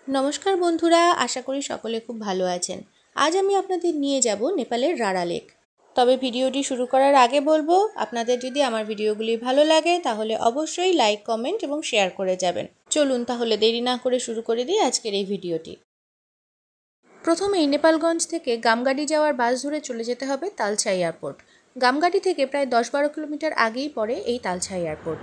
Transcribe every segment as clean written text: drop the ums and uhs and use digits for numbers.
नमस्कार बंधुरा आशा करी सकले खूब भालो आछेन। आज आमी आपनादेर निये যাব नेपालेर रारा लेक। तबे भिडियोटी शुरू करार आगे बोलबो आपनादेर जोदि आमार भिडियोगुली भालो लागे ताहले अवश्यई लाइक कमेंट एबं शेयर करे जाबेन। चलुन ताहले देरी ना करे शुरू करे दिई आजकेर एई भिडियोटी। प्रथमेई नेपालगंज थेके गामगाड़ी जाওয়ার बास धरे चले जेते हबे तालछा एयारपोर्ट। गामगाड़ी थेके प्राय 10-12 किलोमीटर आगेई पड़े एई तालछा एयारपोर्ट।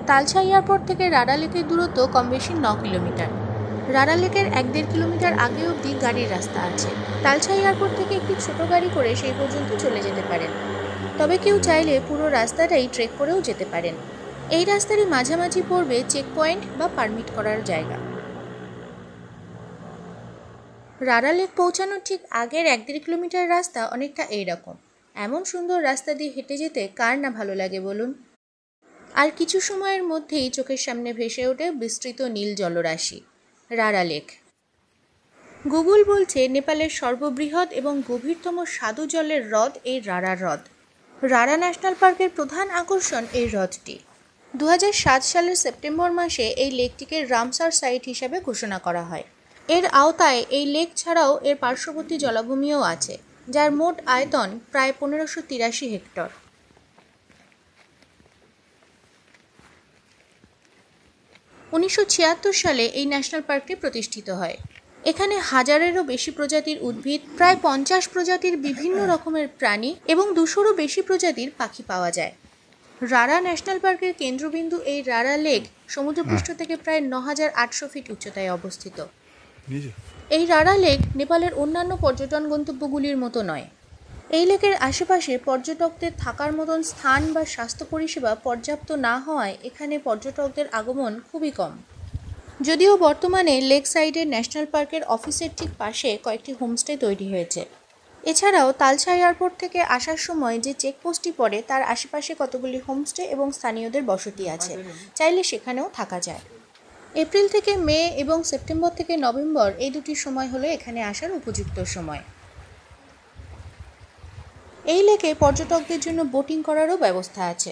तालछा एयारपोर्ट थेके रारा लेकेर दूरत्व कम बेशी 9 किलोमीटर। रारा लेकेर 1-1.5 किलोमीटर आगे अब्दि गाड़िर रास्ता आछे। तालछा एयारपोर्ट थेके एकटी छोटो गाड़ी करे सेई पर्यन्त चले जेते पारेन। तबे केउ चाइले पुरो रास्ताटाई ट्रेक करेও जेते पारेन। এই রাস্তারই মাঝামাঝি পড়বে চেক পয়েন্ট বা পারমিট করার জায়গা। রারা লেক পৌঁছানোর ঠিক আগের 1-1.5 কিলোমিটার রাস্তা অনেকটা এইরকম। এমন সুন্দর রাস্তা দিয়ে হেঁটে যেতে কার না ভালো লাগে বলুন। আর কিছু সময়ের মধ্যেই চোখের সামনে ভেসে ওঠে বিস্তৃত নীল জলরাশি রারা লেক। গুগল বলছে নেপালের সর্ববৃহৎ এবং গভীরতম স্বাদু জলের হ্রদ এই রারা হ্রদ। রারা ন্যাশনাল পার্কের প্রধান আকর্ষণ এই হ্রদটি। 2007 সালের সেপ্টেম্বর মাসে এই লেকটিকে রামসার সাইট হিসাবে ঘোষণা করা হয়। এর আওতায় এই লেক ছাড়াও এর পার্শ্ববর্তী জলাভূমিও আছে, যার মোট আয়তন প্রায় 1583 হেক্টর। 1976 সালে এই ন্যাশনাল পার্কটি প্রতিষ্ঠিত হয়। এখানে হাজারেরও বেশি প্রজাতির উদ্ভিদ, প্রায় 50 প্রজাতির বিভিন্ন রকমের প্রাণী এবং 200রও বেশি প্রজাতির পাখি পাওয়া যায়। রারা ন্যাশনাল পার্কের কেন্দ্রবিন্দু এই রারা লেক সমুদ্রপৃষ্ঠ থেকে প্রায় 9800 ফিট উচ্চতায় অবস্থিত। এই রারা লেক নেপালের অন্যান্য পর্যটন গন্তব্যগুলির মতো নয়। এই লেকের আশেপাশে পর্যটকদের থাকার মতন স্থান বা স্বাস্থ্য পরিষেবা পর্যাপ্ত না হওয়ায় এখানে পর্যটকদের আগমন খুবই কম। যদিও বর্তমানে লেক সাইডের ন্যাশনাল পার্কের অফিসের ঠিক পাশে কয়েকটি হোমস্টে তৈরি হয়েছে। এছাড়াও তালছা এয়ারপোর্ট থেকে আসার সময় যে চেকপোস্টটি পড়ে তার আশেপাশে কতগুলি হোমস্টে এবং স্থানীয়দের বসতি আছে, চাইলে সেখানেও থাকা যায়। এপ্রিল থেকে মে এবং সেপ্টেম্বর থেকে নভেম্বর এই দুটি সময় হলো এখানে আসার উপযুক্ত সময়। এই লেকে পর্যটকদের জন্য বোটিং করারও ব্যবস্থা আছে।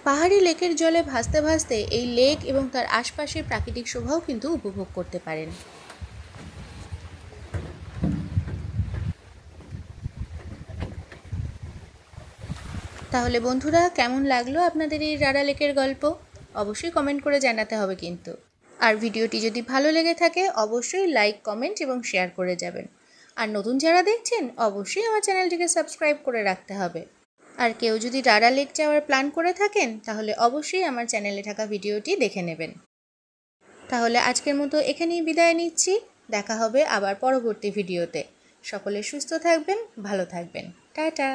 পাহাড়ি লেকের জলে ভাসতে ভাসতে এই লেক এবং তার আশপাশের প্রাকৃতিক শোভাও কিন্তু উপভোগ করতে পারেন। তাহলে বন্ধুরা, কেমন লাগলো আপনাদের এই রারা লেকের গল্প? অবশ্যই কমেন্ট করে জানাতে হবে কিন্তু। আর ভিডিওটি যদি ভালো লেগে থাকে অবশ্যই লাইক কমেন্ট এবং শেয়ার করে যাবেন। আর নতুন যারা দেখছেন অবশ্যই আমার চ্যানেলটিকে সাবস্ক্রাইব করে রাখতে হবে। আর কেউ যদি রারা লেক যাওয়ার প্ল্যান করে থাকেন তাহলে অবশ্যই আমার চ্যানেলে থাকা ভিডিওটি দেখে নেবেন। তাহলে আজকের মতো এখানেই বিদায় নিচ্ছি। দেখা হবে আবার পরবর্তী ভিডিওতে। সকলে সুস্থ থাকবেন, ভালো থাকবেন। টাটা।